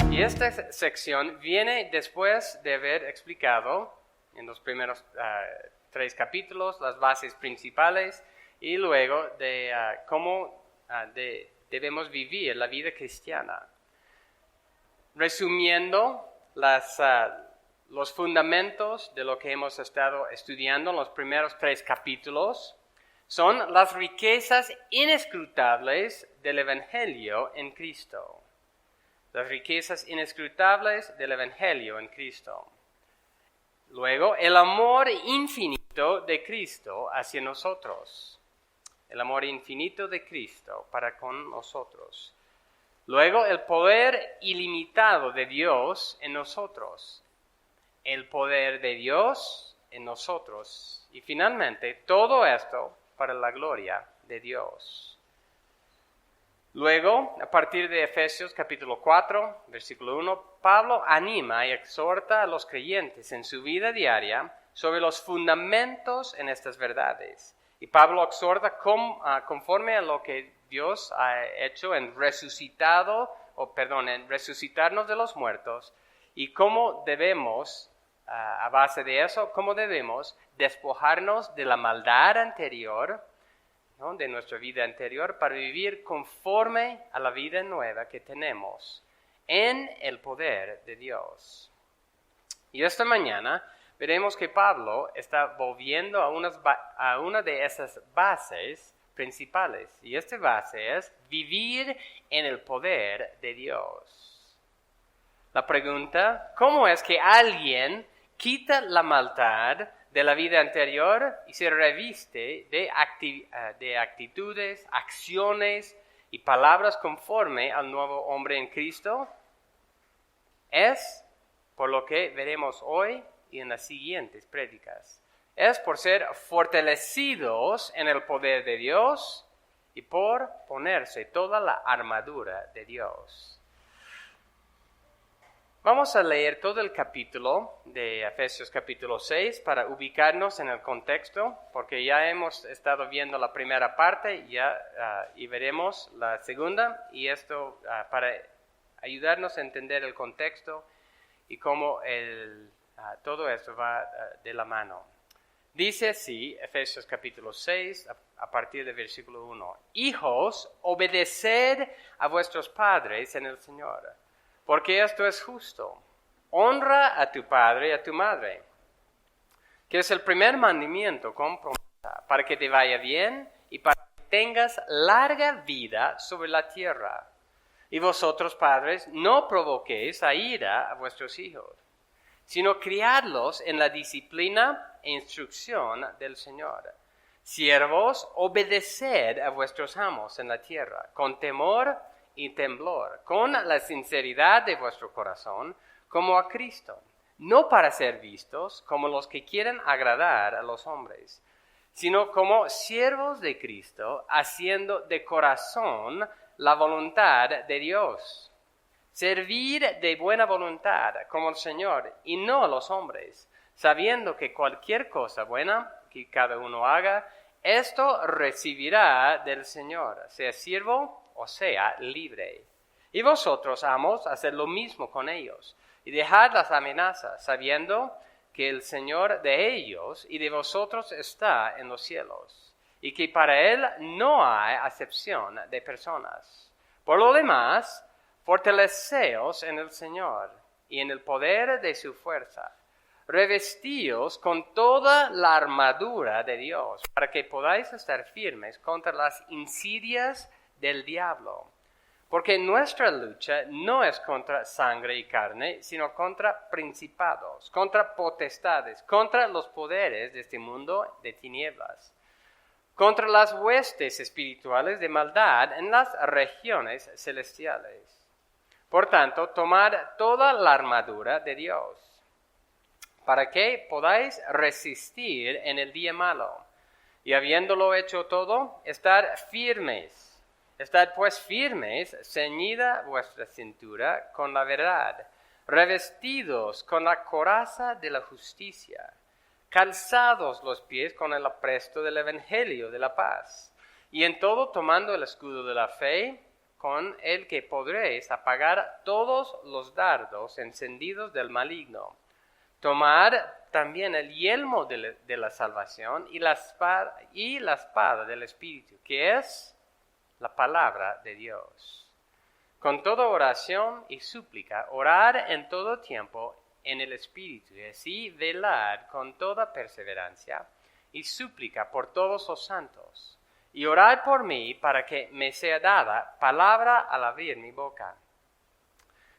Y esta sección viene después de haber explicado en los primeros 3 capítulos las bases principales y luego de cómo debemos vivir la vida cristiana. Resumiendo los fundamentos de lo que hemos estado estudiando en los primeros 3 capítulos, son las riquezas inescrutables del Evangelio en Cristo. Las riquezas inescrutables del Evangelio en Cristo. Luego, el amor infinito de Cristo hacia nosotros. El amor infinito de Cristo para con nosotros. Luego, el poder ilimitado de Dios en nosotros. El poder de Dios en nosotros. Y finalmente, todo esto para la gloria de Dios. Luego, a partir de Efesios capítulo 4, versículo 1, Pablo anima y exhorta a los creyentes en su vida diaria sobre los fundamentos en estas verdades. Y Pablo exhorta conforme a lo que Dios ha hecho en resucitarnos de los muertos y cómo debemos, a base de eso, cómo debemos despojarnos de la maldad anterior, ¿no?, de nuestra vida anterior, para vivir conforme a la vida nueva que tenemos en el poder de Dios. Y esta mañana veremos que Pablo está volviendo a una de esas bases principales. Y esta base es vivir en el poder de Dios. La pregunta, ¿cómo es que alguien quita la maldad de la vida anterior y se reviste de actitudes, acciones y palabras conforme al nuevo hombre en Cristo? Es por lo que veremos hoy y en las siguientes prédicas. Es por ser fortalecidos en el poder de Dios y por ponerse toda la armadura de Dios. Vamos a leer todo el capítulo de Efesios capítulo 6 para ubicarnos en el contexto, porque ya hemos estado viendo la primera parte y veremos la segunda, y esto para ayudarnos a entender el contexto y cómo todo esto va de la mano. Dice así, Efesios capítulo 6, a partir del versículo 1, Hijos, obedeced a vuestros padres en el Señor, porque esto es justo. Honra a tu padre y a tu madre, que es el primer mandamiento con promesa, para que te vaya bien y para que tengas larga vida sobre la tierra. Y vosotros, padres, no provoquéis a ira a vuestros hijos, sino criadlos en la disciplina e instrucción del Señor. Siervos, obedeced a vuestros amos en la tierra, con temor y temblor, con la sinceridad de vuestro corazón, como a Cristo, no para ser vistos como los que quieren agradar a los hombres, sino como siervos de Cristo, haciendo de corazón la voluntad de Dios. Servir de buena voluntad como el Señor y no a los hombres, sabiendo que cualquier cosa buena que cada uno haga, esto recibirá del Señor, sea siervo o sea libre. Y vosotros, amos, haced lo mismo con ellos, y dejad las amenazas, sabiendo que el Señor de ellos y de vosotros está en los cielos, y que para Él no hay acepción de personas. Por lo demás, fortaleceos en el Señor y en el poder de su fuerza. Revestíos con toda la armadura de Dios, para que podáis estar firmes contra las insidias del diablo. Porque nuestra lucha no es contra sangre y carne, sino contra principados, contra potestades, contra los poderes de este mundo de tinieblas, contra las huestes espirituales de maldad en las regiones celestiales. Por tanto, tomad toda la armadura de Dios, para que podáis resistir en el día malo, y habiéndolo hecho todo, estar firmes. Estad pues firmes, ceñida vuestra cintura con la verdad, revestidos con la coraza de la justicia, calzados los pies con el apresto del Evangelio de la paz, y en todo tomando el escudo de la fe, con el que podréis apagar todos los dardos encendidos del maligno. Tomar también el yelmo de la salvación y la espada del Espíritu, que es la palabra de Dios. Con toda oración y súplica, orar en todo tiempo en el Espíritu, y así velar con toda perseverancia y súplica por todos los santos. Y orad por mí para que me sea dada palabra al abrir mi boca,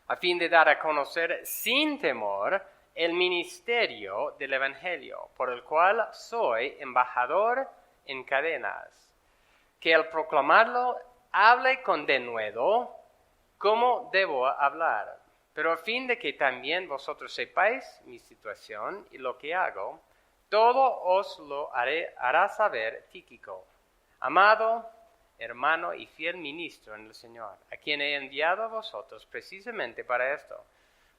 a fin de dar a conocer sin temor el ministerio del Evangelio, por el cual soy embajador en cadenas, que al proclamarlo hable con denuedo cómo debo hablar, pero a fin de que también vosotros sepáis mi situación y lo que hago, todo os lo hará saber Tíquico, amado hermano y fiel ministro en el Señor, a quien he enviado a vosotros precisamente para esto,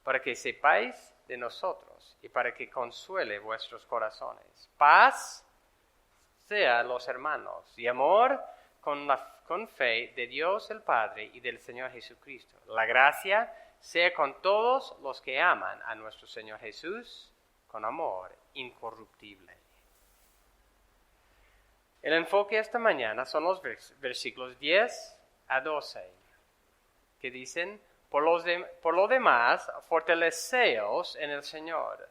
para que sepáis de nosotros y para que consuele vuestros corazones. Paz sea a los hermanos y amor con fe de Dios el Padre y del Señor Jesucristo. La gracia sea con todos los que aman a nuestro Señor Jesús con amor incorruptible. El enfoque esta mañana son los versículos 10 a 12, que dicen: por lo demás, fortaleceos en el Señor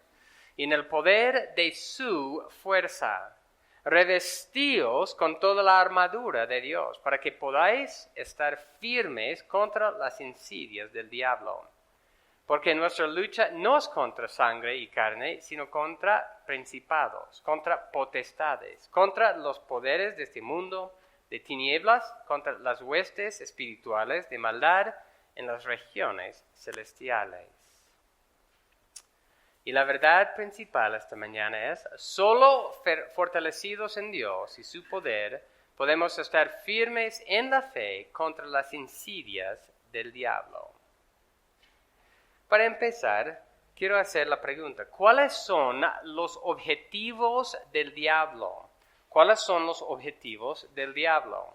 y en el poder de su fuerza. Revestíos con toda la armadura de Dios, para que podáis estar firmes contra las insidias del diablo. Porque nuestra lucha no es contra sangre y carne, sino contra principados, contra potestades, contra los poderes de este mundo de tinieblas, contra las huestes espirituales de maldad en las regiones celestiales. Y la verdad principal esta mañana es: solo fortalecidos en Dios y su poder podemos estar firmes en la fe contra las insidias del diablo. Para empezar, quiero hacer la pregunta: ¿cuáles son los objetivos del diablo? ¿Cuáles son los objetivos del diablo?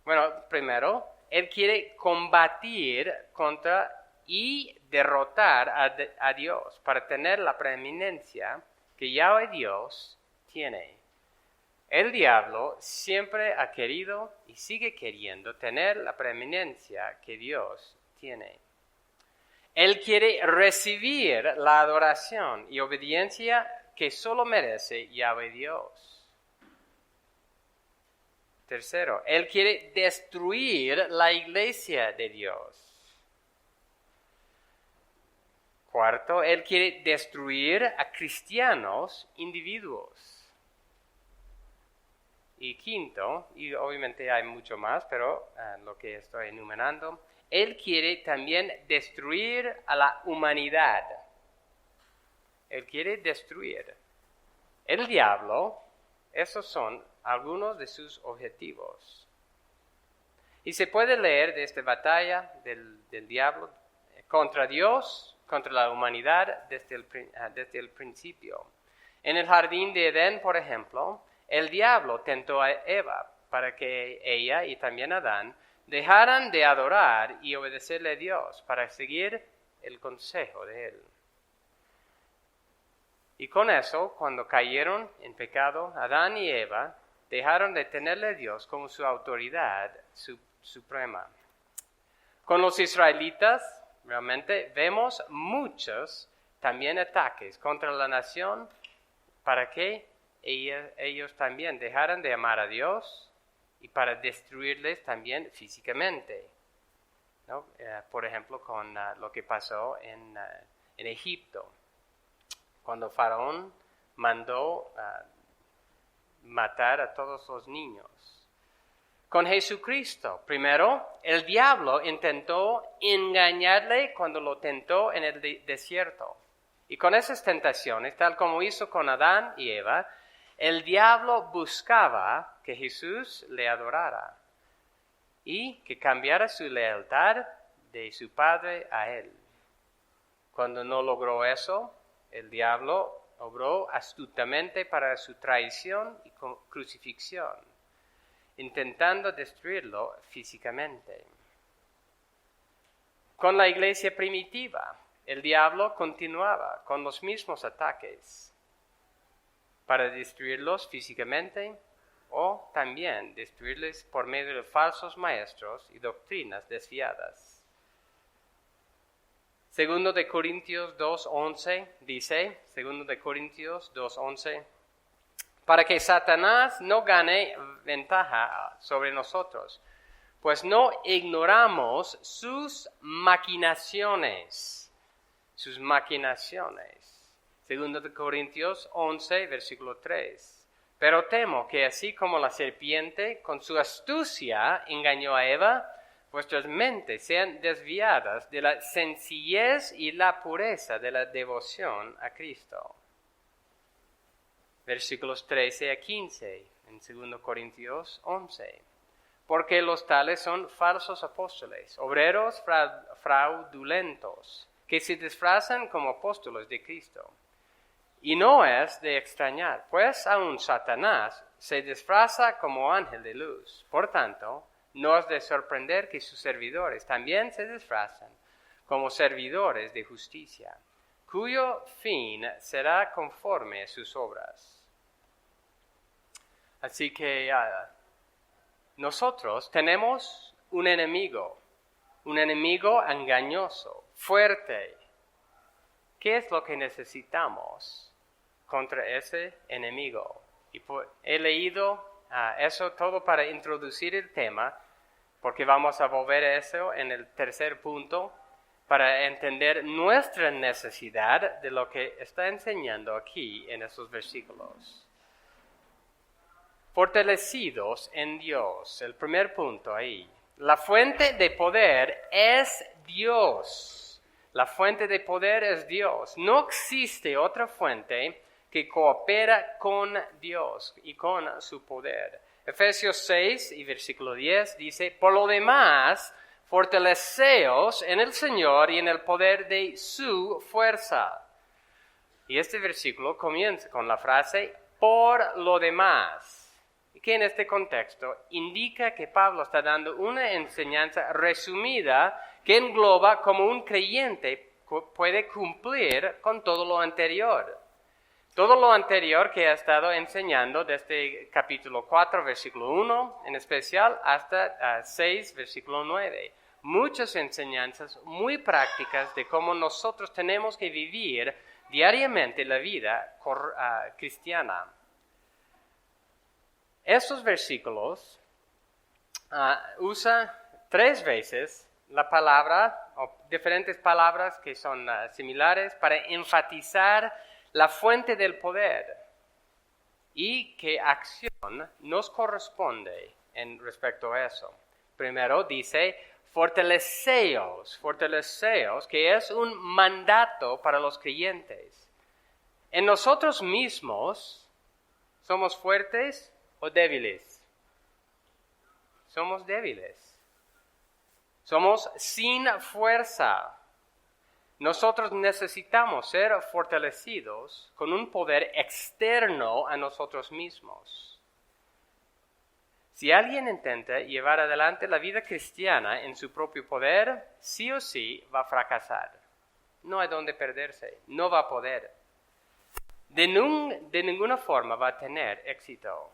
Bueno, primero, él quiere combatir contra y derrotar a Dios para tener la preeminencia que Yahweh Dios tiene. El diablo siempre ha querido y sigue queriendo tener la preeminencia que Dios tiene. Él quiere recibir la adoración y obediencia que solo merece Yahweh Dios. Tercero, él quiere destruir la iglesia de Dios. Cuarto, él quiere destruir a cristianos individuos. Y quinto, y obviamente hay mucho más, pero lo que estoy enumerando, él quiere también destruir a la humanidad. Él quiere destruir. El diablo, esos son algunos de sus objetivos. Y se puede leer de esta batalla del diablo contra Dios, contra la humanidad desde el principio. En el jardín de Edén, por ejemplo, el diablo tentó a Eva para que ella y también Adán dejaran de adorar y obedecerle a Dios para seguir el consejo de él. Y con eso, cuando cayeron en pecado, Adán y Eva dejaron de tenerle a Dios como su autoridad suprema. Con los israelitas, realmente vemos muchos también ataques contra la nación para que ellos también dejaran de amar a Dios y para destruirles también físicamente, ¿no? Por ejemplo, con lo que pasó en Egipto, cuando Faraón mandó matar a todos los niños. Con Jesucristo, primero, el diablo intentó engañarle cuando lo tentó en el desierto. Y con esas tentaciones, tal como hizo con Adán y Eva, el diablo buscaba que Jesús le adorara y que cambiara su lealtad de su padre a él. Cuando no logró eso, el diablo obró astutamente para su traición y crucifixión, intentando destruirlo físicamente. Con la iglesia primitiva, el diablo continuaba con los mismos ataques para destruirlos físicamente o también destruirles por medio de falsos maestros y doctrinas desviadas. Segundo de Corintios 2:11 dice, segundo de Corintios 2:11, para que Satanás no gane ventaja sobre nosotros, pues no ignoramos sus maquinaciones. Sus maquinaciones. Segundo de Corintios 11, versículo 3. Pero temo que así como la serpiente con su astucia engañó a Eva, vuestras mentes sean desviadas de la sencillez y la pureza de la devoción a Cristo. Versículos 13 a 15 en 2 Corintios 11. Porque los tales son falsos apóstoles, obreros fraudulentos, que se disfrazan como apóstoles de Cristo. Y no es de extrañar, pues aun Satanás se disfraza como ángel de luz. Por tanto, no es de sorprender que sus servidores también se disfrazan como servidores de justicia, cuyo fin será conforme a sus obras. Así que nosotros tenemos un enemigo engañoso, fuerte. ¿Qué es lo que necesitamos contra ese enemigo? Y he leído eso todo para introducir el tema, porque vamos a volver a eso en el tercer punto, para entender nuestra necesidad de lo que está enseñando aquí en esos versículos. Fortalecidos en Dios, el primer punto ahí. La fuente de poder es Dios. La fuente de poder es Dios. No existe otra fuente que coopera con Dios y con su poder. Efesios 6 y versículo 10 dice, por lo demás, fortaleceos en el Señor y en el poder de su fuerza. Y este versículo comienza con la frase, por lo demás, que en este contexto indica que Pablo está dando una enseñanza resumida que engloba cómo un creyente puede cumplir con todo lo anterior. Todo lo anterior que ha estado enseñando desde capítulo 4, versículo 1 en especial, hasta 6, versículo 9. Muchas enseñanzas muy prácticas de cómo nosotros tenemos que vivir diariamente la vida cristiana. Estos versículos usa 3 veces la palabra, o diferentes palabras que son similares, para enfatizar la fuente del poder y qué acción nos corresponde en respecto a eso. Primero dice, fortaleceos, que es un mandato para los creyentes. En nosotros mismos, ¿somos fuertes o débiles? Somos débiles. Somos sin fuerza. Nosotros necesitamos ser fortalecidos con un poder externo a nosotros mismos. Si alguien intenta llevar adelante la vida cristiana en su propio poder, sí o sí va a fracasar. No hay dónde perderse, no va a poder. De ninguna forma va a tener éxito.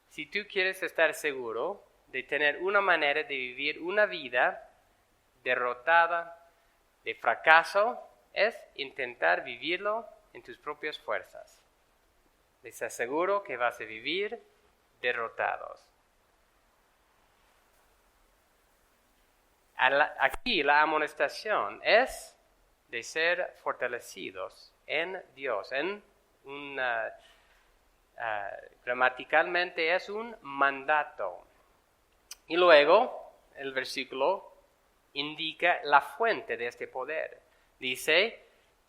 Si tú quieres estar seguro de tener una manera de vivir una vida derrotada, de fracaso, es intentar vivirlo en tus propias fuerzas. Les aseguro que vas a vivir derrotados. Aquí la amonestación es de ser fortalecidos en Dios. Gramaticalmente es un mandato. Y luego el versículo indica la fuente de este poder. Dice,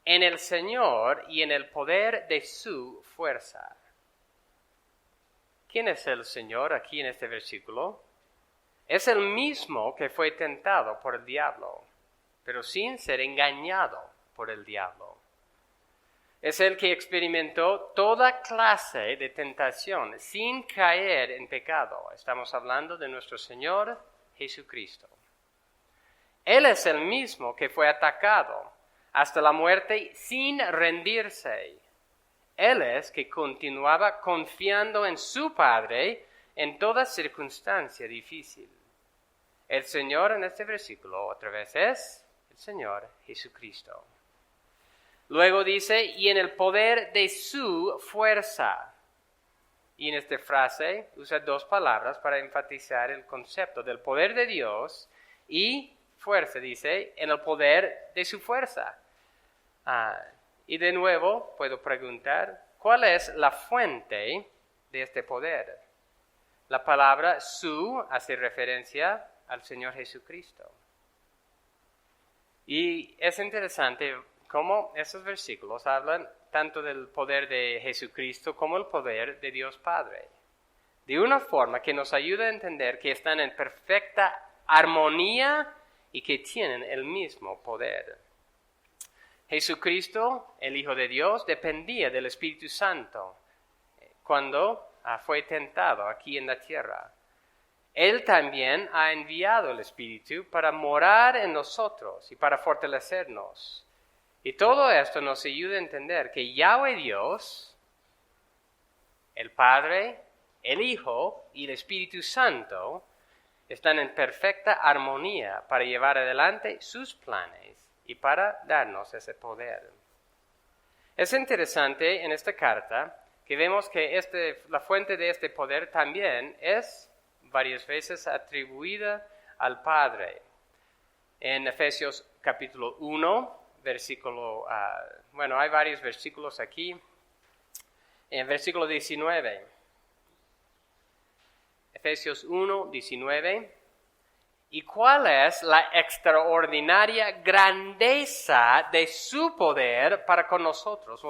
en el Señor y en el poder de su fuerza. ¿Quién es el Señor aquí en este versículo? Es el mismo que fue tentado por el diablo, pero sin ser engañado por el diablo. Es el que experimentó toda clase de tentación sin caer en pecado. Estamos hablando de nuestro Señor Jesucristo. Él es el mismo que fue atacado hasta la muerte sin rendirse. Él es que continuaba confiando en su Padre en toda circunstancia difícil. El Señor en este versículo otra vez es el Señor Jesucristo. Luego dice, y en el poder de su fuerza. Y en esta frase usa dos palabras para enfatizar el concepto del poder de Dios y fuerza, dice, en el poder de su fuerza. Y de nuevo puedo preguntar, ¿cuál es la fuente de este poder? La palabra su hace referencia al Señor Jesucristo. Y es interesante cómo esos versículos hablan tanto del poder de Jesucristo como el poder de Dios Padre. De una forma que nos ayuda a entender que están en perfecta armonía y que tienen el mismo poder. Jesucristo, el Hijo de Dios, dependía del Espíritu Santo cuando fue tentado aquí en la tierra. Él también ha enviado el Espíritu para morar en nosotros y para fortalecernos. Y todo esto nos ayuda a entender que Yahweh Dios, el Padre, el Hijo y el Espíritu Santo están en perfecta armonía para llevar adelante sus planes y para darnos ese poder. Es interesante en esta carta que vemos que la fuente de este poder también es varias veces atribuida al Padre. En Efesios capítulo 1, versículo, hay varios versículos aquí. En versículo 19, Efesios 1, 19. ¿Y cuál es la extraordinaria grandeza de su poder para con nosotros,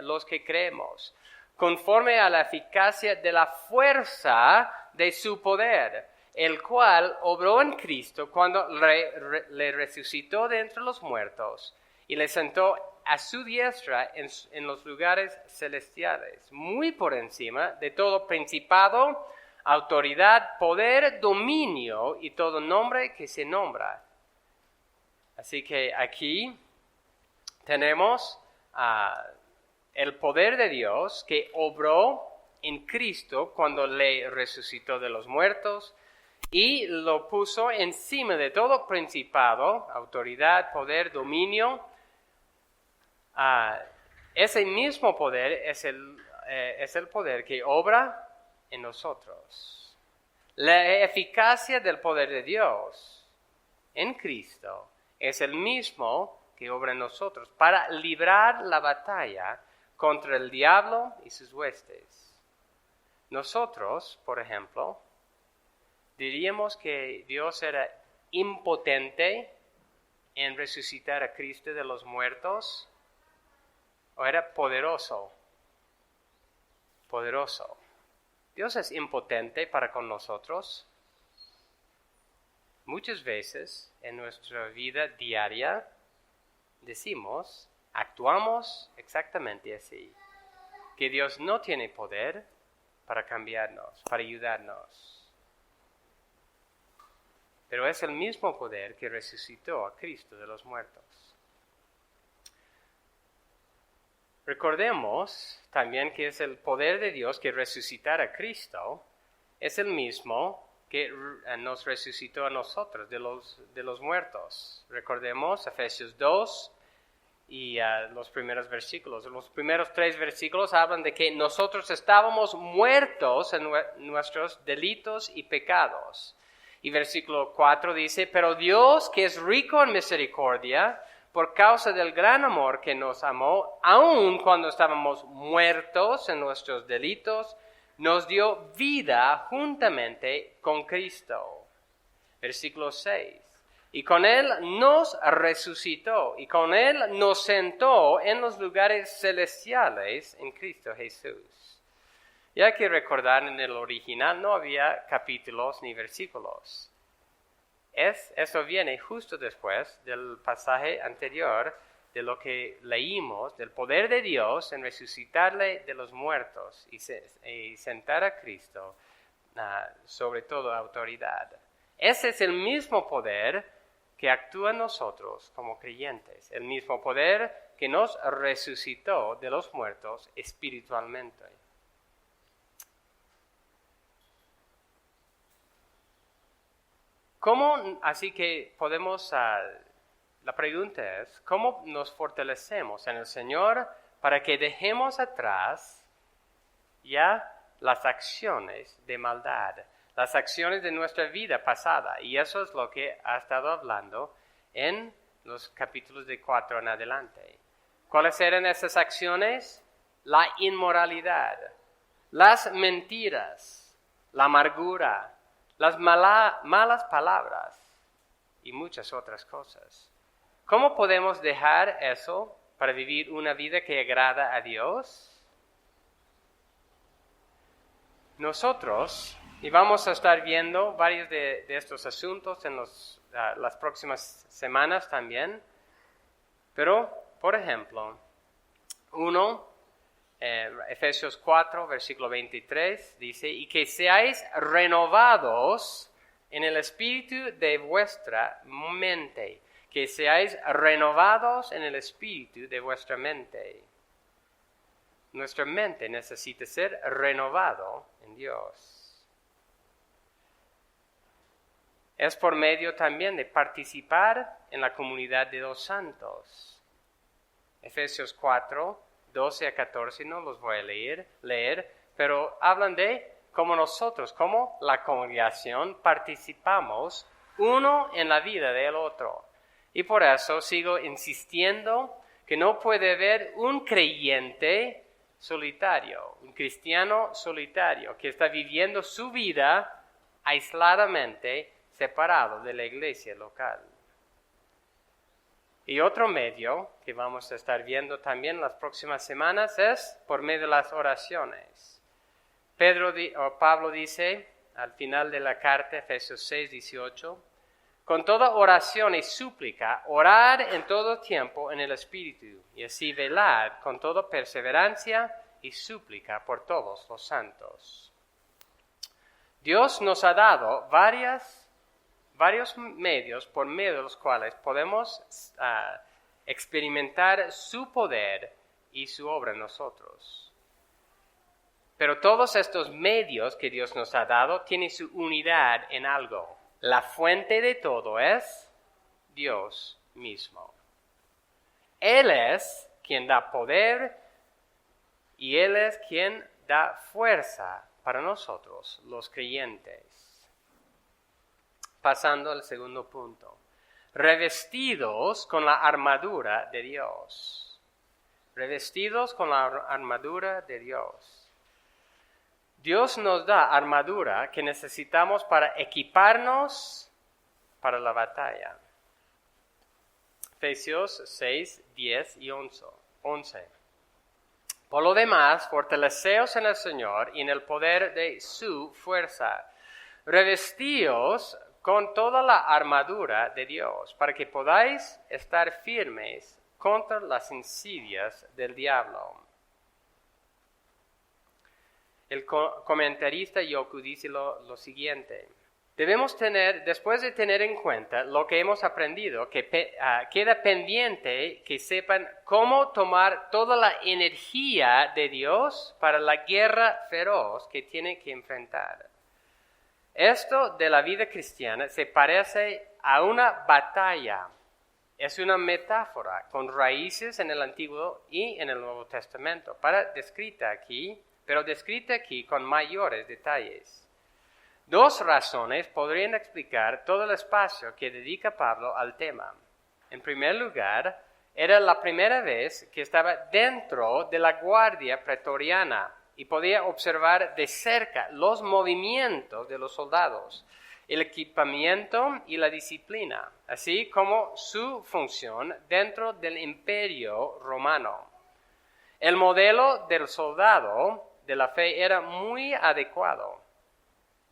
los que creemos, conforme a la eficacia de la fuerza de su poder, el cual obró en Cristo cuando le resucitó de entre los muertos y le sentó a su diestra en los lugares celestiales, muy por encima de todo principado, autoridad, poder, dominio y todo nombre que se nombra. Así que aquí tenemos el poder de Dios que obró en Cristo cuando le resucitó de los muertos y lo puso encima de todo principado, autoridad, poder, dominio. Ese mismo poder es el poder que obra en nosotros. La eficacia del poder de Dios en Cristo es el mismo que obra en nosotros para librar la batalla contra el diablo y sus huestes. Nosotros, por ejemplo, diríamos que Dios era impotente en resucitar a Cristo de los muertos, o era poderoso. Poderoso. Dios es impotente para con nosotros. Muchas veces en nuestra vida diaria actuamos exactamente así, que Dios no tiene poder para cambiarnos, para ayudarnos. Pero es el mismo poder que resucitó a Cristo de los muertos. Recordemos también que es el poder de Dios que resucitar a Cristo, es el mismo que nos resucitó a nosotros de los muertos. Recordemos Efesios 2 y los primeros versículos. Los primeros 3 versículos hablan de que nosotros estábamos muertos en nuestros delitos y pecados. Y versículo 4 dice, pero Dios, que es rico en misericordia, por causa del gran amor que nos amó, aun cuando estábamos muertos en nuestros delitos, nos dio vida juntamente con Cristo. Versículo 6. Y con Él nos resucitó, y con Él nos sentó en los lugares celestiales en Cristo Jesús. Y hay que recordar, en el original no había capítulos ni versículos. Eso viene justo después del pasaje anterior de lo que leímos, del poder de Dios en resucitarle de los muertos y sentar a Cristo sobre toda autoridad. Ese es el mismo poder que actúa en nosotros como creyentes, el mismo poder que nos resucitó de los muertos espiritualmente. ¿Cómo, así que podemos, la pregunta es, ¿cómo nos fortalecemos en el Señor para que dejemos atrás ya las acciones de maldad, las acciones de nuestra vida pasada? Y eso es lo que ha estado hablando en los capítulos de 4 en adelante. ¿Cuáles eran esas acciones? La inmoralidad, las mentiras, la amargura, las malas palabras y muchas otras cosas. ¿Cómo podemos dejar eso para vivir una vida que agrada a Dios? Nosotros, y vamos a estar viendo varios de estos asuntos en las próximas semanas también, pero, por ejemplo, Efesios 4, versículo 23, dice, y que seáis renovados en el espíritu de vuestra mente, que seáis renovados en el espíritu de vuestra mente. Nuestra mente necesita ser renovado en Dios. Es por medio también de participar en la comunidad de los santos. Efesios 4, 12 a 14, no los voy a leer, pero hablan de cómo nosotros, como la congregación, participamos uno en la vida del otro. Y por eso sigo insistiendo que no puede haber un creyente solitario, un cristiano solitario, que está viviendo su vida aisladamente, separado de la iglesia local. Y otro medio que vamos a estar viendo también las próximas semanas es por medio de las oraciones. Pablo dice al final de la carta, Efesios 6, 18, con toda oración y súplica, orar en todo tiempo en el Espíritu, y así velar con toda perseverancia y súplica por todos los santos. Dios nos ha dado varios medios por medio de los cuales podemos experimentar su poder y su obra en nosotros. Pero todos estos medios que Dios nos ha dado tienen su unidad en algo. La fuente de todo es Dios mismo. Él es quien da poder y Él es quien da fuerza para nosotros, los creyentes. Pasando al segundo punto. Revestidos con la armadura de Dios. Revestidos con la armadura de Dios. Dios nos da armadura que necesitamos para equiparnos para la batalla. Efesios 6, 10 y 11. Por lo demás, fortaleceos en el Señor y en el poder de su fuerza. Revestíos con toda la armadura de Dios, para que podáis estar firmes contra las insidias del diablo. El comentarista Yoku dice lo siguiente: debemos después de tener en cuenta lo que hemos aprendido, queda pendiente que sepan cómo tomar toda la energía de Dios para la guerra feroz que tienen que enfrentar. Esto de la vida cristiana se parece a una batalla. Es una metáfora con raíces en el Antiguo y en el Nuevo Testamento, pero descrita aquí con mayores detalles. Dos razones podrían explicar todo el espacio que dedica Pablo al tema. En primer lugar, era la primera vez que estaba dentro de la guardia pretoriana y podía observar de cerca los movimientos de los soldados, el equipamiento y la disciplina, así como su función dentro del imperio romano. El modelo del soldado de la fe era muy adecuado.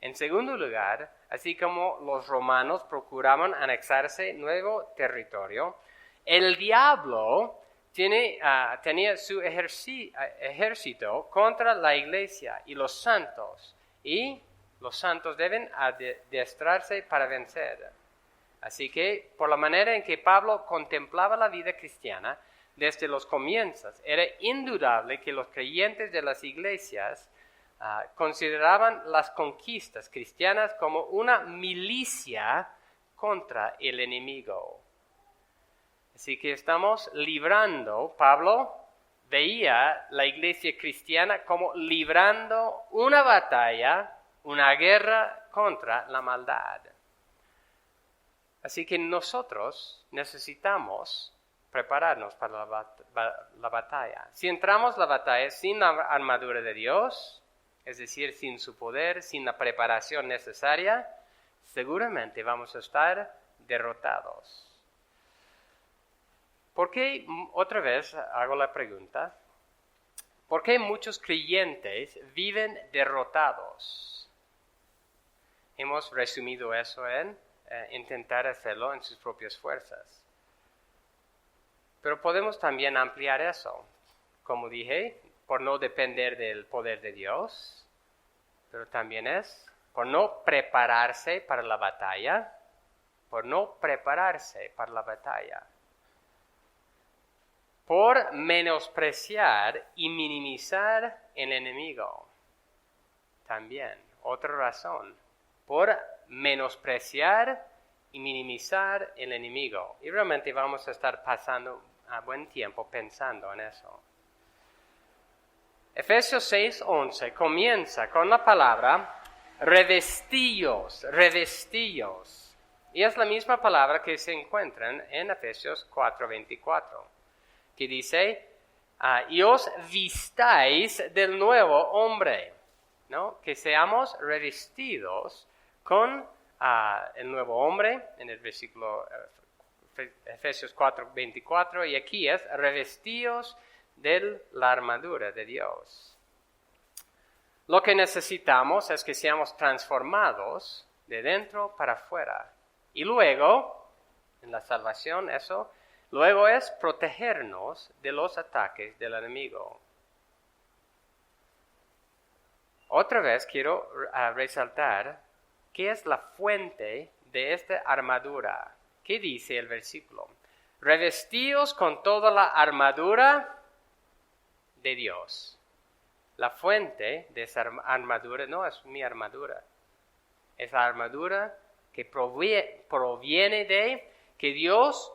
En segundo lugar, así como los romanos procuraban anexarse nuevo territorio, El diablo tenía su ejército contra la iglesia y los santos. Y los santos deben adiestrarse para vencer. Así que, por la manera en que Pablo contemplaba la vida cristiana desde los comienzos, era indudable que los creyentes de las iglesias consideraban las conquistas cristianas como una milicia contra el enemigo. Así que Pablo veía la iglesia cristiana como librando una batalla, una guerra contra la maldad. Así que nosotros necesitamos prepararnos para la batalla. Si entramos la batalla sin la armadura de Dios, es decir, sin su poder, sin la preparación necesaria, seguramente vamos a estar derrotados. ¿Por qué, otra vez hago la pregunta, por qué muchos creyentes viven derrotados? Hemos resumido eso en intentar hacerlo en sus propias fuerzas. Pero podemos también ampliar eso. Como dije, por no depender del poder de Dios, pero también es por no prepararse para la batalla, por menospreciar y minimizar el enemigo. También, otra razón, por menospreciar y minimizar el enemigo. Y realmente vamos a estar pasando a buen tiempo pensando en eso. Efesios 6:11 comienza con la palabra revestíos. Y es la misma palabra que se encuentra en Efesios 4:24, que dice, y os vistáis del nuevo hombre, ¿no? Que seamos revestidos con el nuevo hombre, en el versículo Efesios 4:24, y aquí es revestidos de la armadura de Dios. Lo que necesitamos es que seamos transformados de dentro para afuera. Y luego, en la salvación, luego es protegernos de los ataques del enemigo. Otra vez quiero resaltar qué es la fuente de esta armadura. ¿Qué dice el versículo? Revestidos con toda la armadura de Dios. La fuente de esa armadura no es mi armadura. Es la armadura que proviene de que Dios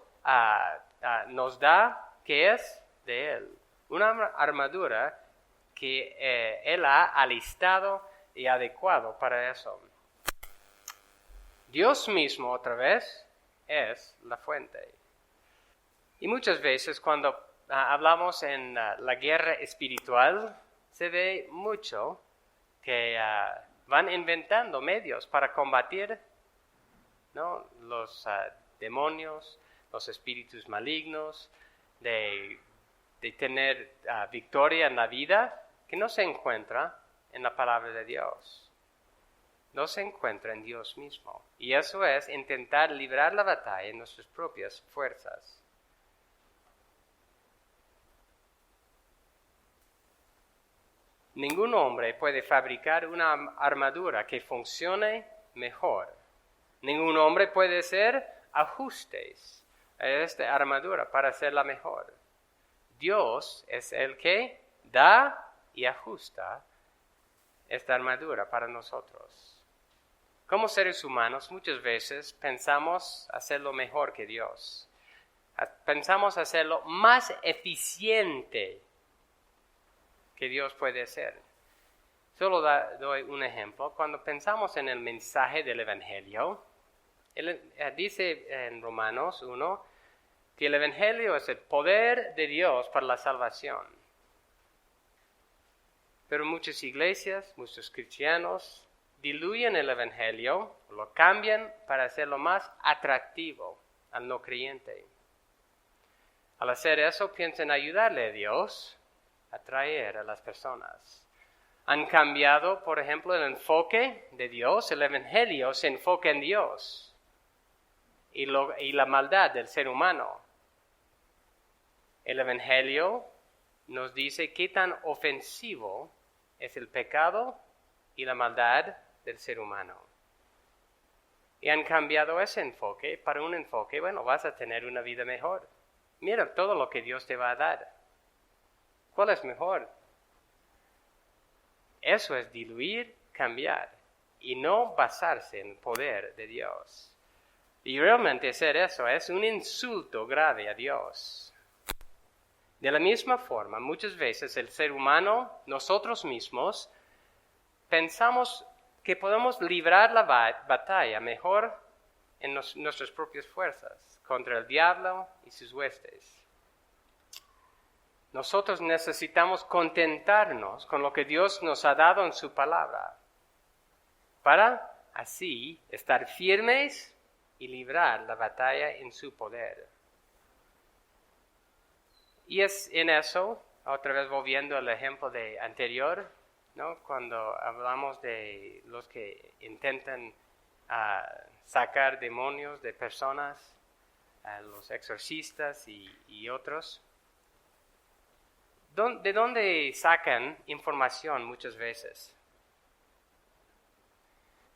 nos da, que es de Él. Una armadura que Él ha alistado y adecuado para eso. Dios mismo, otra vez, es la fuente. Y muchas veces cuando hablamos en la guerra espiritual, se ve mucho que van inventando medios para combatir, ¿no?, los demonios, los espíritus malignos, de tener victoria en la vida, que no se encuentra en la palabra de Dios. No se encuentra en Dios mismo. Y eso es intentar librar la batalla en nuestras propias fuerzas. Ningún hombre puede fabricar una armadura que funcione mejor. Ningún hombre puede hacer ajustes a esta armadura para hacerla mejor. Dios es el que da y ajusta esta armadura para nosotros. Como seres humanos, muchas veces pensamos hacerlo mejor que Dios. Pensamos hacerlo más eficiente que Dios puede hacer. Solo doy un ejemplo. Cuando pensamos en el mensaje del Evangelio, dice en Romanos 1 que el Evangelio es el poder de Dios para la salvación. Pero muchas iglesias, muchos cristianos, diluyen el Evangelio, lo cambian para hacerlo más atractivo al no creyente. Al hacer eso, piensan ayudarle a Dios a atraer a las personas. Han cambiado, por ejemplo, el enfoque de Dios. El Evangelio se enfoca en Dios y la maldad del ser humano. El Evangelio nos dice qué tan ofensivo es el pecado y la maldad del ser humano. Y han cambiado ese enfoque para un enfoque, bueno, vas a tener una vida mejor. Mira todo lo que Dios te va a dar. ¿Cuál es mejor? Eso es diluir, cambiar y no basarse en el poder de Dios. Y realmente hacer eso es un insulto grave a Dios. De la misma forma, muchas veces el ser humano, nosotros mismos, pensamos que podemos librar la batalla mejor en nuestras propias fuerzas contra el diablo y sus huestes. Nosotros necesitamos contentarnos con lo que Dios nos ha dado en su palabra, para así estar firmes y librar la batalla en su poder. Y es en eso, otra vez volviendo al ejemplo anterior, ¿no? Cuando hablamos de los que intentan sacar demonios de personas, los exorcistas y otros. ¿De dónde sacan información muchas veces?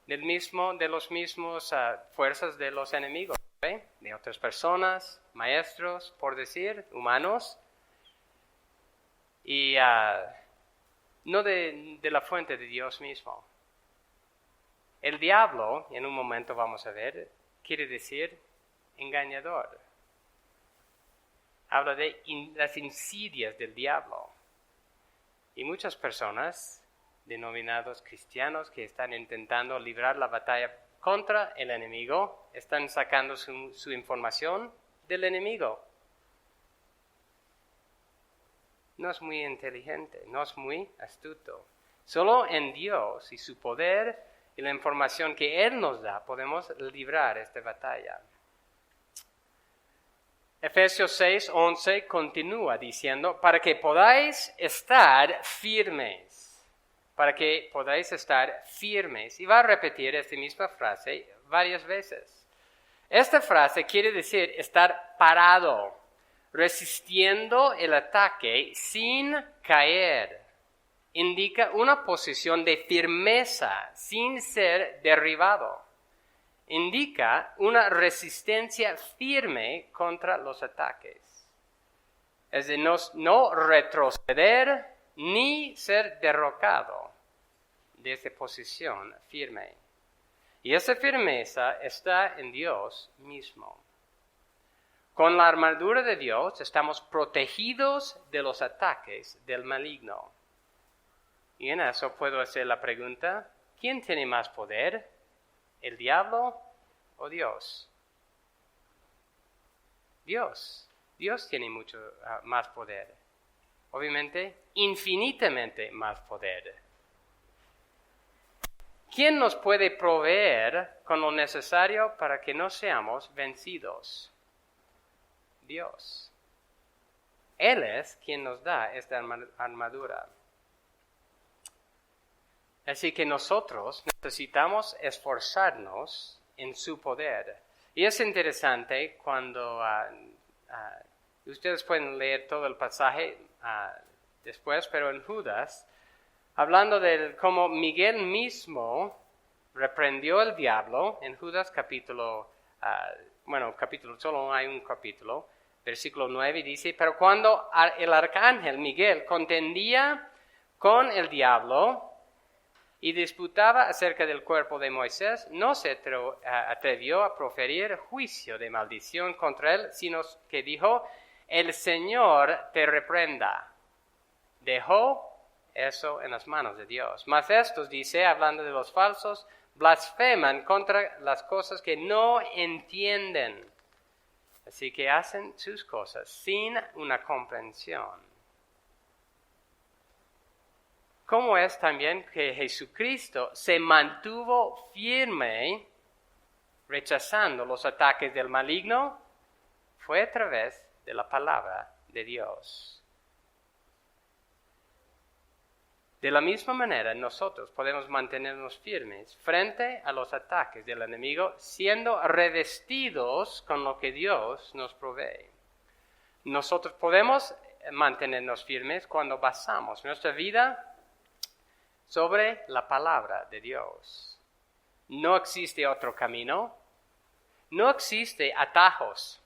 De los mismos fuerzas de los enemigos, ¿eh? De otras personas, maestros, por decir, humanos, y no de la fuente de Dios mismo. El diablo, en un momento vamos a ver, quiere decir engañador. Habla de las insidias del diablo. Y muchas personas, denominados cristianos, que están intentando librar la batalla contra el enemigo, están sacando su información del enemigo. No es muy inteligente, no es muy astuto. Solo en Dios y su poder y la información que Él nos da podemos librar esta batalla. Efesios 6:11 continúa diciendo, para que podáis estar firmes. Para que podáis estar firmes. Y va a repetir esta misma frase varias veces. Esta frase quiere decir estar parado, resistiendo el ataque sin caer. Indica una posición de firmeza sin ser derribado. Indica una resistencia firme contra los ataques. Es de no retroceder ni ser derrocado de esa posición firme. Y esa firmeza está en Dios mismo. Con la armadura de Dios estamos protegidos de los ataques del maligno. Y en eso puedo hacer la pregunta, ¿quién tiene más poder? ¿El diablo o Dios? Dios. Dios tiene mucho más poder. Obviamente, infinitamente más poder. ¿Quién nos puede proveer con lo necesario para que no seamos vencidos? Dios. Él es quien nos da esta armadura. Así que nosotros necesitamos esforzarnos en su poder. Y es interesante cuando ustedes pueden leer todo el pasaje después, pero en Judas, hablando de cómo Miguel mismo reprendió al diablo, en Judas capítulo, solo hay un capítulo, versículo 9 dice, pero cuando el arcángel Miguel contendía con el diablo, y disputaba acerca del cuerpo de Moisés, no se atrevió a proferir juicio de maldición contra él, sino que dijo, el Señor te reprenda. Dejó eso en las manos de Dios. Mas estos, dice, hablando de los falsos, blasfeman contra las cosas que no entienden. Así que hacen sus cosas sin una comprensión. ¿Cómo es también que Jesucristo se mantuvo firme rechazando los ataques del maligno? Fue a través de la palabra de Dios. De la misma manera, nosotros podemos mantenernos firmes frente a los ataques del enemigo, siendo revestidos con lo que Dios nos provee. Nosotros podemos mantenernos firmes cuando basamos nuestra vida sobre la palabra de Dios. No existe otro camino, no existe atajos.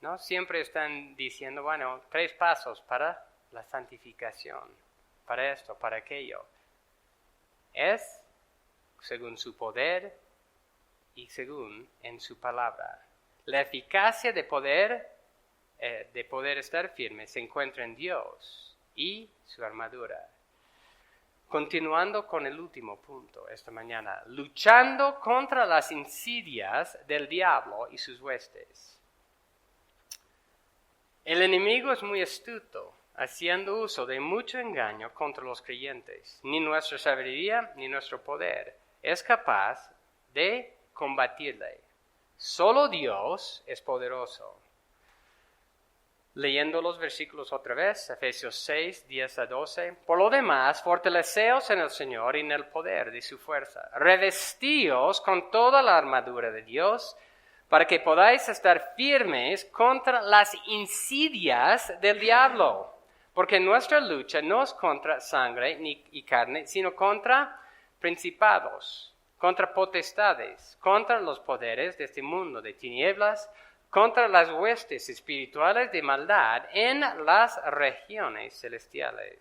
¿No? Siempre están diciendo, 3 pasos para la santificación, para esto, para aquello. Es según su poder y según en su palabra. La eficacia de poder estar firme se encuentra en Dios y su armadura. Continuando con el último punto esta mañana, luchando contra las insidias del diablo y sus huestes. El enemigo es muy astuto, haciendo uso de mucho engaño contra los creyentes. Ni nuestra sabiduría ni nuestro poder es capaz de combatirle. Solo Dios es poderoso. Leyendo los versículos otra vez, Efesios 6, 10 a 12. Por lo demás, fortaleceos en el Señor y en el poder de su fuerza. Revestíos con toda la armadura de Dios, para que podáis estar firmes contra las insidias del diablo. Porque nuestra lucha no es contra sangre y carne, sino contra principados, contra potestades, contra los poderes de este mundo de tinieblas, contra las huestes espirituales de maldad en las regiones celestiales.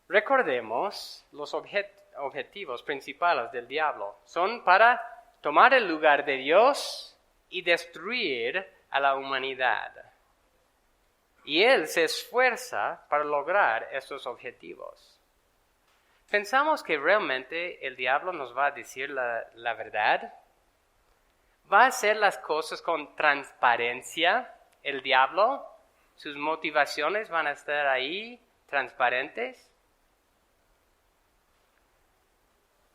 Recordemos los objetivos principales del diablo. Son para tomar el lugar de Dios y destruir a la humanidad. Y Él se esfuerza para lograr estos objetivos. ¿Pensamos que realmente el diablo nos va a decir la verdad? ¿Va a hacer las cosas con transparencia el diablo? ¿Sus motivaciones van a estar ahí transparentes?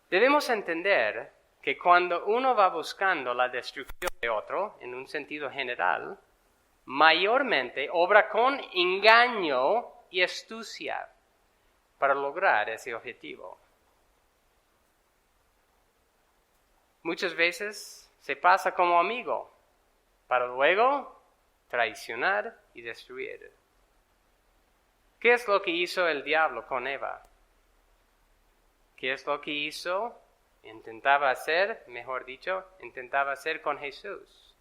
Debemos entender que cuando uno va buscando la destrucción de otro, en un sentido general, mayormente obra con engaño y astucia para lograr ese objetivo. Muchas veces se pasa como amigo para luego traicionar y destruir. ¿Qué es lo que hizo el diablo con Eva? ¿Qué es lo que intentaba hacer con Jesús?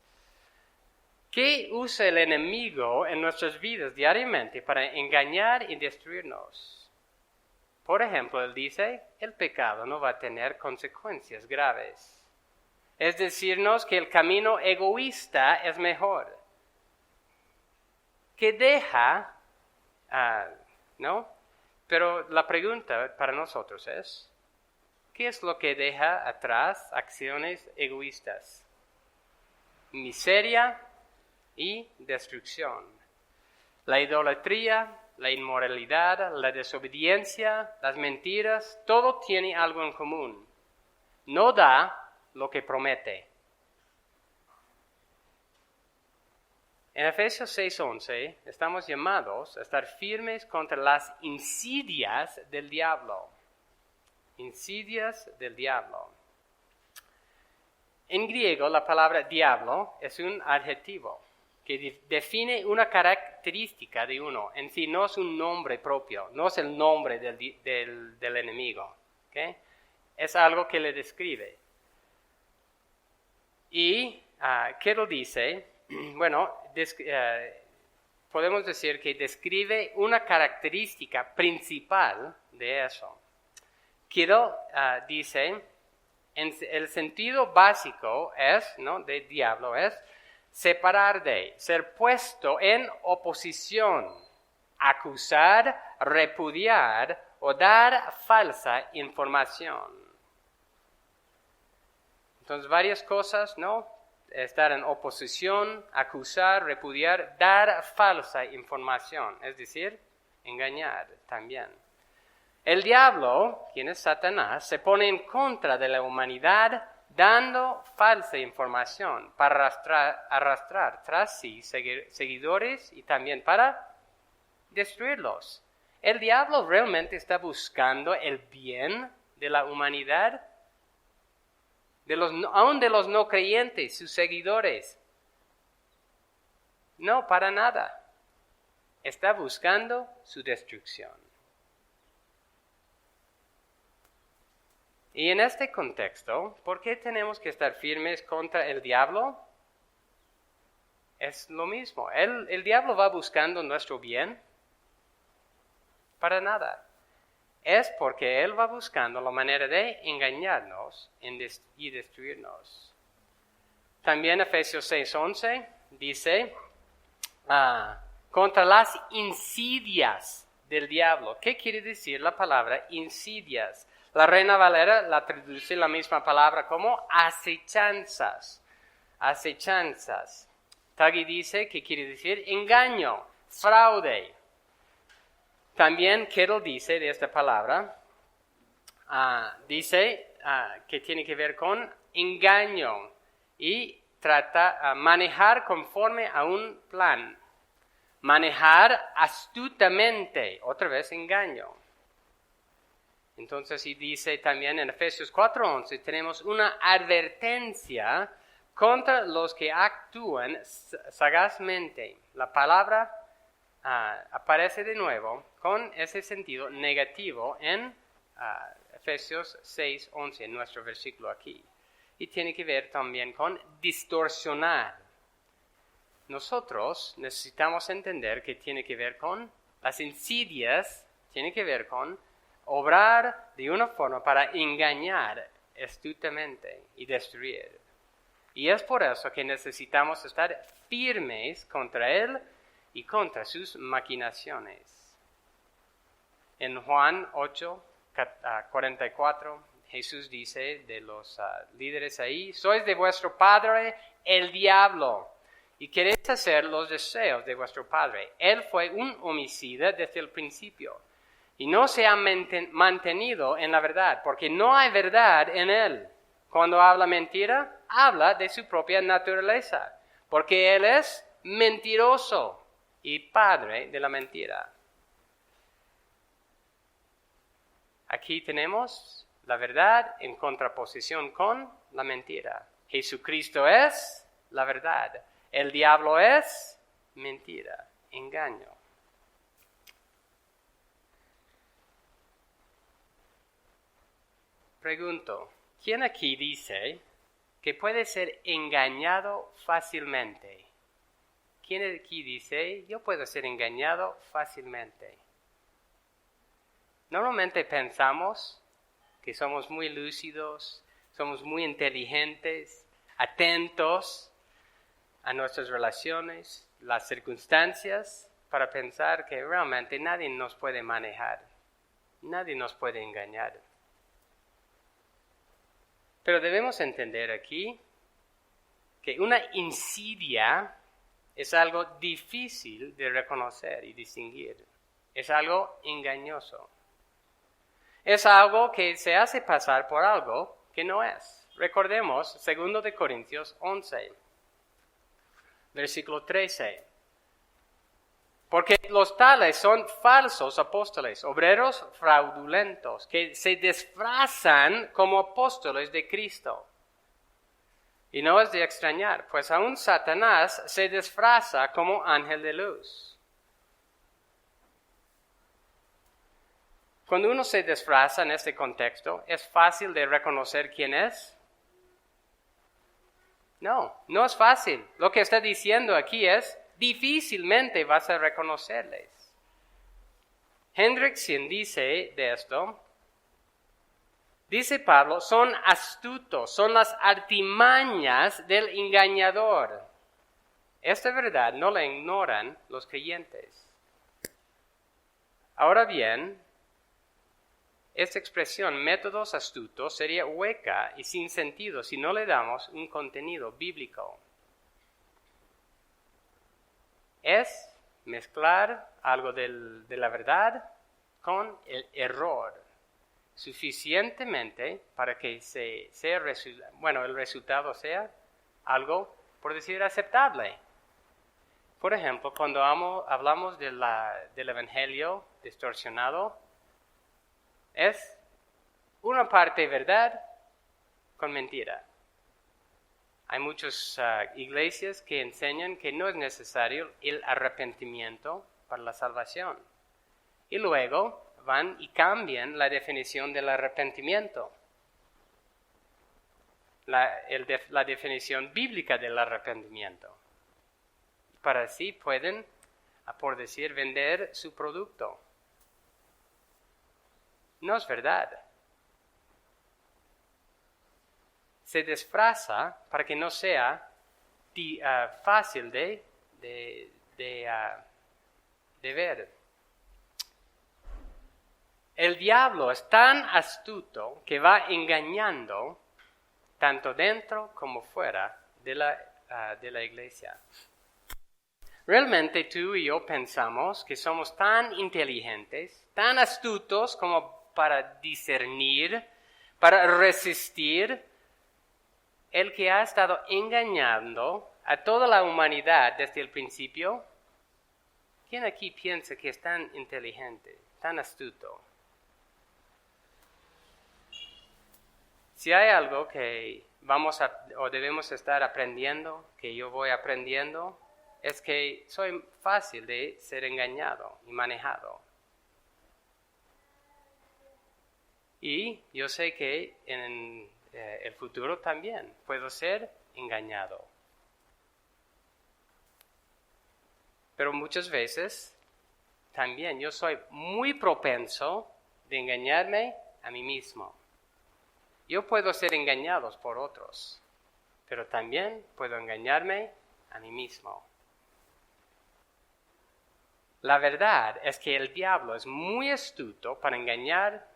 ¿Qué usa el enemigo en nuestras vidas diariamente para engañar y destruirnos? Por ejemplo, él dice, el pecado no va a tener consecuencias graves. Es decirnos que el camino egoísta es mejor. Que deja, ¿no? Pero la pregunta para nosotros es, ¿qué es lo que deja atrás acciones egoístas? Miseria y destrucción. La idolatría, la inmoralidad, la desobediencia, las mentiras, todo tiene algo en común. No da lo que promete. En Efesios 6:11 estamos llamados a estar firmes contra las insidias del diablo. Insidias del diablo. En griego la palabra diablo es un adjetivo que define una característica de uno. En sí no es un nombre propio, no es el nombre del enemigo. ¿Okay? Es algo que le describe. ¿Y qué lo dice? Bueno, podemos decir que describe una característica principal de eso. Quiero, dice, el sentido básico de diablo es separar de, ser puesto en oposición, acusar, repudiar o dar falsa información. Entonces, varias cosas, ¿no? Estar en oposición, acusar, repudiar, dar falsa información, es decir, engañar también. El diablo, quien es Satanás, se pone en contra de la humanidad dando falsa información para arrastrar tras sí seguidores y también para destruirlos. ¿El diablo realmente está buscando el bien de la humanidad? aún de los no creyentes, sus seguidores. No, para nada. Está buscando su destrucción. Y en este contexto, ¿por qué tenemos que estar firmes contra el diablo? Es lo mismo. El diablo va buscando nuestro bien. Para nada. Es porque él va buscando la manera de engañarnos y destruirnos. También Efesios 6:11 dice, contra las insidias del diablo. ¿Qué quiere decir la palabra insidias? La Reina Valera la traduce la misma palabra como acechanzas. Acechanzas. Tagui dice que quiere decir engaño, fraude. También Kettle dice de esta palabra, que tiene que ver con engaño y trata manejar conforme a un plan. Manejar astutamente, otra vez engaño. Entonces, y dice también en Efesios 4:11, tenemos una advertencia contra los que actúan sagazmente. La palabra aparece de nuevo con ese sentido negativo en Efesios 6:11, en nuestro versículo aquí. Y tiene que ver también con distorsionar. Nosotros necesitamos entender que tiene que ver con las insidias, tiene que ver con obrar de una forma para engañar astutamente y destruir. Y es por eso que necesitamos estar firmes contra él y contra sus maquinaciones. En Juan 8:44, Jesús dice de los líderes ahí, sois de vuestro padre el diablo y queréis hacer los deseos de vuestro padre. Él fue un homicida desde el principio y no se ha mantenido en la verdad, porque no hay verdad en él. Cuando habla mentira, habla de su propia naturaleza, porque él es mentiroso y padre de la mentira. Aquí tenemos la verdad en contraposición con la mentira. Jesucristo es la verdad. El diablo es mentira, engaño. Pregunto, ¿quién aquí dice que puede ser engañado fácilmente? ¿Quién aquí dice, yo puedo ser engañado fácilmente? Normalmente pensamos que somos muy lúcidos, somos muy inteligentes, atentos a nuestras relaciones, las circunstancias, para pensar que realmente nadie nos puede manejar, nadie nos puede engañar. Pero debemos entender aquí que una insidia es algo difícil de reconocer y distinguir. Es algo engañoso. Es algo que se hace pasar por algo que no es. Recordemos 2 de Corintios 11, versículo 13. Porque los tales son falsos apóstoles, obreros fraudulentos, que se disfrazan como apóstoles de Cristo. Y no es de extrañar, pues aún Satanás se disfraza como ángel de luz. Cuando uno se disfraza en este contexto, ¿es fácil de reconocer quién es? No, no es fácil. Lo que está diciendo aquí es, difícilmente vas a reconocerles. Hendrickson dice de esto, dice Pablo, son astutos, son las artimañas del engañador. Esta verdad no la ignoran los creyentes. Ahora bien, esta expresión, métodos astutos, sería hueca y sin sentido si no le damos un contenido bíblico. Es mezclar algo de la verdad con el error, suficientemente para que el resultado sea algo, por decir, aceptable. Por ejemplo, cuando hablamos del evangelio distorsionado, es una parte verdad con mentira. Hay muchas iglesias que enseñan que no es necesario el arrepentimiento para la salvación. Y luego van y cambian la definición del arrepentimiento. La definición bíblica del arrepentimiento. Para así pueden, por decir, vender su producto. No es verdad. Se disfraza para que no sea fácil de ver. El diablo es tan astuto que va engañando tanto dentro como fuera de la iglesia. Realmente tú y yo pensamos que somos tan inteligentes, tan astutos como para discernir, para resistir el que ha estado engañando a toda la humanidad desde el principio. ¿Quién aquí piensa que es tan inteligente, tan astuto? Si hay algo que o debemos estar aprendiendo, que yo voy aprendiendo, es que soy fácil de ser engañado y manejado. Y yo sé que en el futuro también puedo ser engañado. Pero muchas veces también yo soy muy propenso de engañarme a mí mismo. Yo puedo ser engañado por otros, pero también puedo engañarme a mí mismo. La verdad es que el diablo es muy astuto para engañar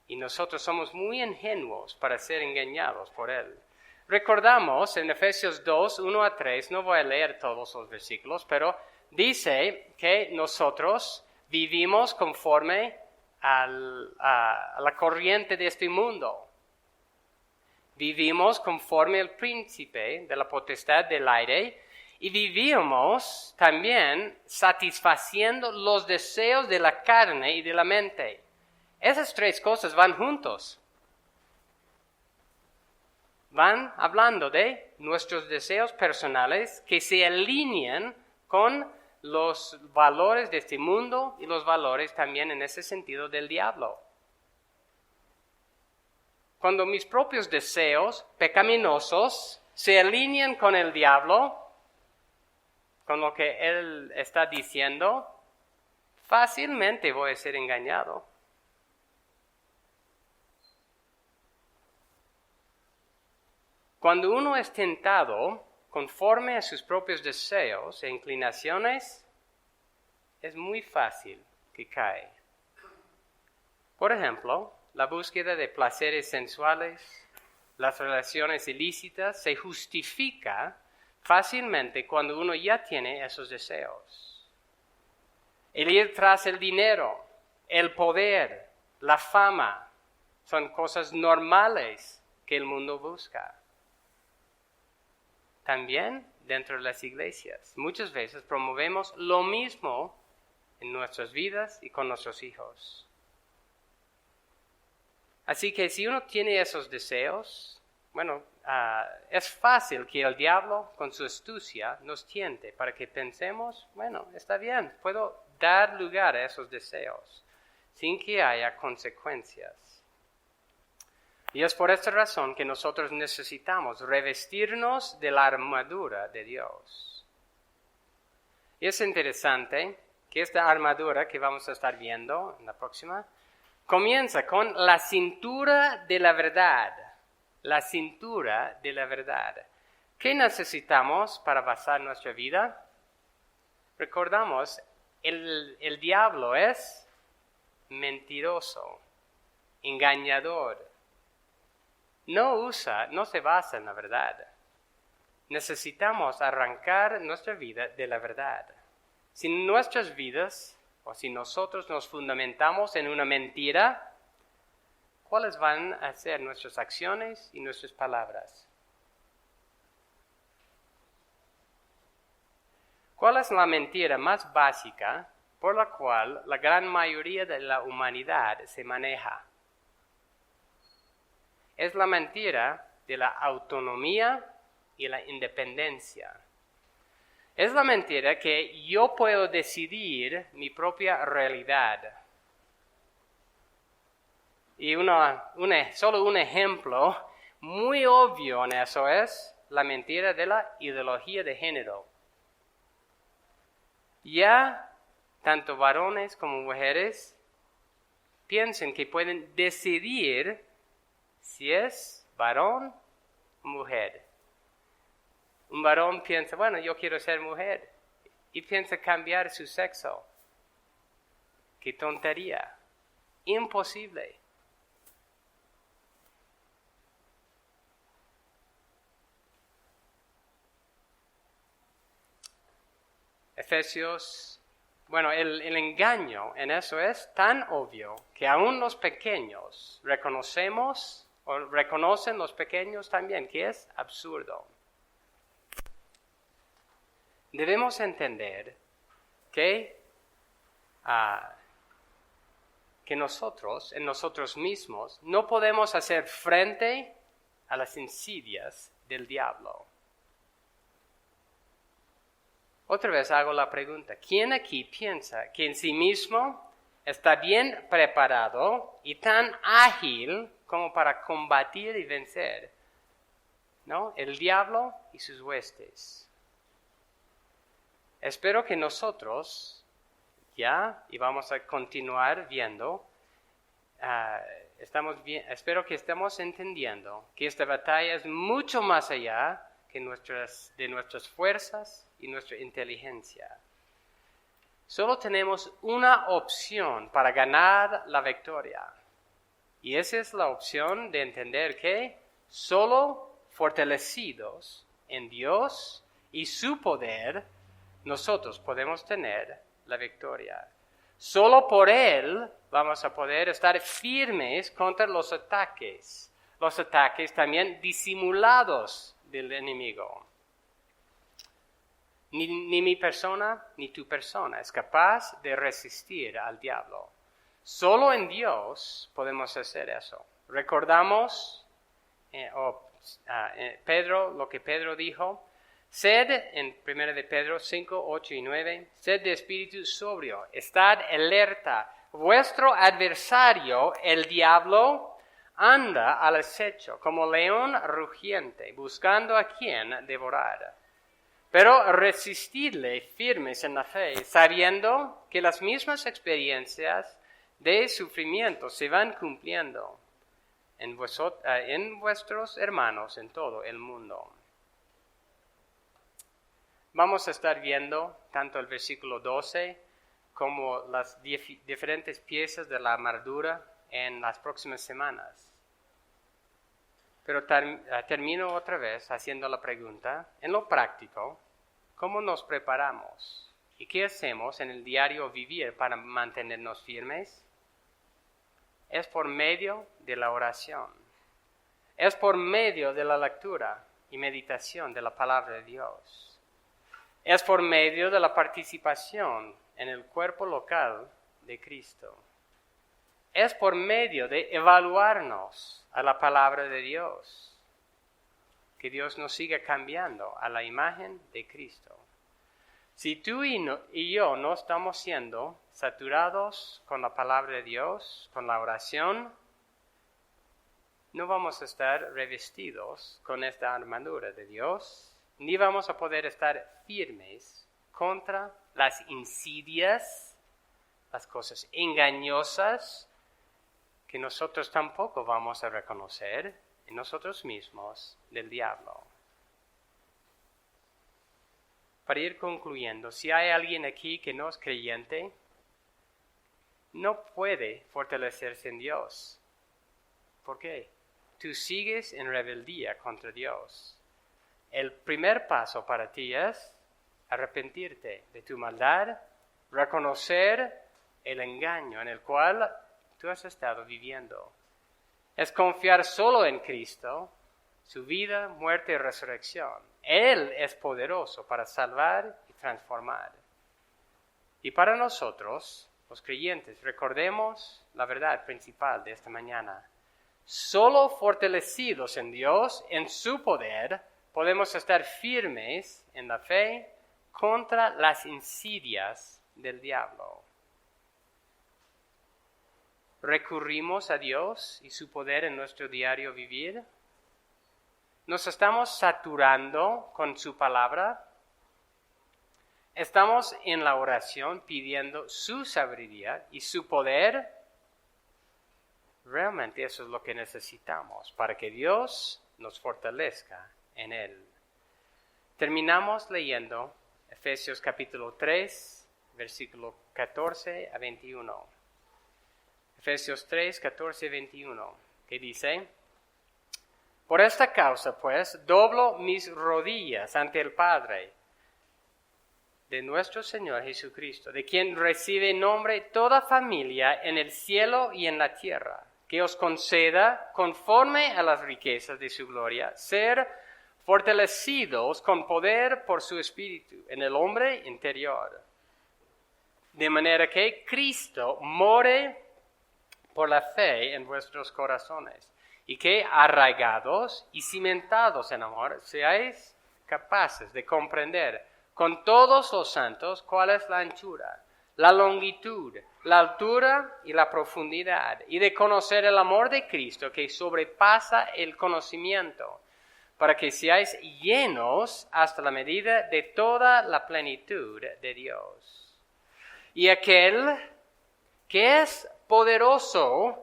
y nosotros somos muy ingenuos para ser engañados por él. Recordamos en Efesios 2, 1 a 3, no voy a leer todos los versículos, pero dice que nosotros vivimos conforme a la corriente de este mundo. Vivimos conforme al príncipe de la potestad del aire y vivimos también satisfaciendo los deseos de la carne y de la mente. Esas tres cosas van juntos. Van hablando de nuestros deseos personales que se alinean con los valores de este mundo y los valores también en ese sentido del diablo. Cuando mis propios deseos pecaminosos se alinean con el diablo, con lo que él está diciendo, fácilmente voy a ser engañado. Cuando uno es tentado conforme a sus propios deseos e inclinaciones, es muy fácil que cae. Por ejemplo, la búsqueda de placeres sensuales, las relaciones ilícitas, se justifica fácilmente cuando uno ya tiene esos deseos. El ir tras el dinero, el poder, la fama, son cosas normales que el mundo busca. También dentro de las iglesias, muchas veces promovemos lo mismo en nuestras vidas y con nuestros hijos. Así que si uno tiene esos deseos, es fácil que el diablo con su astucia nos tiente para que pensemos, está bien, puedo dar lugar a esos deseos sin que haya consecuencias. Y es por esta razón que nosotros necesitamos revestirnos de la armadura de Dios. Y es interesante que esta armadura que vamos a estar viendo en la próxima comienza con la cintura de la verdad. La cintura de la verdad. ¿Qué necesitamos para basar nuestra vida? Recordamos, el diablo es mentiroso, engañador. No se basa en la verdad. Necesitamos arrancar nuestra vida de la verdad. Si nuestras vidas o si nosotros nos fundamentamos en una mentira, ¿cuáles van a ser nuestras acciones y nuestras palabras? ¿Cuál es la mentira más básica por la cual la gran mayoría de la humanidad se maneja? Es la mentira de la autonomía y la independencia. Es la mentira que yo puedo decidir mi propia realidad. Y solo un ejemplo muy obvio en eso es la mentira de la ideología de género. Ya tanto varones como mujeres piensan que pueden decidir si es varón o mujer. Un varón piensa, bueno, yo quiero ser mujer, y piensa cambiar su sexo. ¡Qué tontería! Imposible. Efesios, bueno, el engaño en eso es tan obvio que aún los pequeños reconocen los pequeños también, que es absurdo. Debemos entender que nosotros, en nosotros mismos, no podemos hacer frente a las insidias del diablo. Otra vez hago la pregunta, ¿quién aquí piensa que en sí mismo está bien preparado y tan ágil como para combatir y vencer, ¿no?, el diablo y sus huestes? Espero que nosotros, y vamos a continuar viendo, espero que estemos entendiendo que esta batalla es mucho más allá de nuestras fuerzas y nuestra inteligencia. Solo tenemos una opción para ganar la victoria. Y esa es la opción de entender que solo fortalecidos en Dios y su poder, nosotros podemos tener la victoria. Solo por Él vamos a poder estar firmes contra los ataques también disimulados del enemigo. Ni mi persona, ni tu persona es capaz de resistir al diablo. Solo en Dios podemos hacer eso. Recordamos lo que Pedro dijo. Sed, en 1 de Pedro 5, 8 y 9, sed de espíritu sobrio, estad alerta. Vuestro adversario, el diablo, anda al acecho como león rugiente, buscando a quien devorar. Pero resistidle firmes en la fe, sabiendo que las mismas experiencias de sufrimiento se van cumpliendo en vuestros hermanos en todo el mundo. Vamos a estar viendo tanto el versículo 12 como las diferentes piezas de la armadura en las próximas semanas. Pero termino otra vez haciendo la pregunta, en lo práctico, ¿cómo nos preparamos? ¿Y qué hacemos en el diario vivir para mantenernos firmes? Es por medio de la oración. Es por medio de la lectura y meditación de la palabra de Dios. Es por medio de la participación en el cuerpo local de Cristo. Es por medio de evaluarnos a la palabra de Dios. Que Dios nos siga cambiando a la imagen de Cristo. Si tú y yo no estamos siendo saturados con la palabra de Dios, con la oración, no vamos a estar revestidos con esta armadura de Dios, ni vamos a poder estar firmes contra las insidias, las cosas engañosas que nosotros tampoco vamos a reconocer en nosotros mismos del diablo. Para ir concluyendo, si hay alguien aquí que no es creyente, no puede fortalecerse en Dios. ¿Por qué? Tú sigues en rebeldía contra Dios. El primer paso para ti es arrepentirte de tu maldad, reconocer el engaño en el cual tú has estado viviendo. Es confiar solo en Cristo, su vida, muerte y resurrección. Él es poderoso para salvar y transformar. Y para nosotros, los creyentes, recordemos la verdad principal de esta mañana. Solo fortalecidos en Dios, en su poder, podemos estar firmes en la fe contra las insidias del diablo. ¿Recurrimos a Dios y su poder en nuestro diario vivir? ¿Nos estamos saturando con su palabra? ¿Estamos en la oración pidiendo su sabiduría y su poder? Realmente eso es lo que necesitamos para que Dios nos fortalezca en Él. Terminamos leyendo Efesios capítulo 3, versículo 14 a 21. Efesios 3, 14 a 21, que dice: Por esta causa, pues, doblo mis rodillas ante el Padre de nuestro Señor Jesucristo, de quien recibe nombre toda familia en el cielo y en la tierra, que os conceda, conforme a las riquezas de su gloria, ser fortalecidos con poder por su Espíritu en el hombre interior, de manera que Cristo more por la fe en vuestros corazones, y que arraigados y cimentados en amor, seáis capaces de comprender con todos los santos cuál es la anchura, la longitud, la altura y la profundidad, y de conocer el amor de Cristo que sobrepasa el conocimiento, para que seáis llenos hasta la medida de toda la plenitud de Dios. Y aquel que es poderoso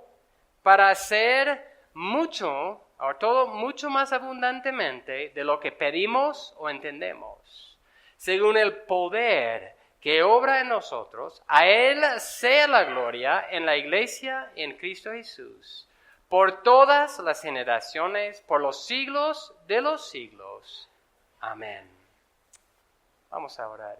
para hacer mucho, o todo mucho más abundantemente de lo que pedimos o entendemos, según el poder que obra en nosotros, a Él sea la gloria en la iglesia en Cristo Jesús, por todas las generaciones, por los siglos de los siglos. Amén. Vamos a orar.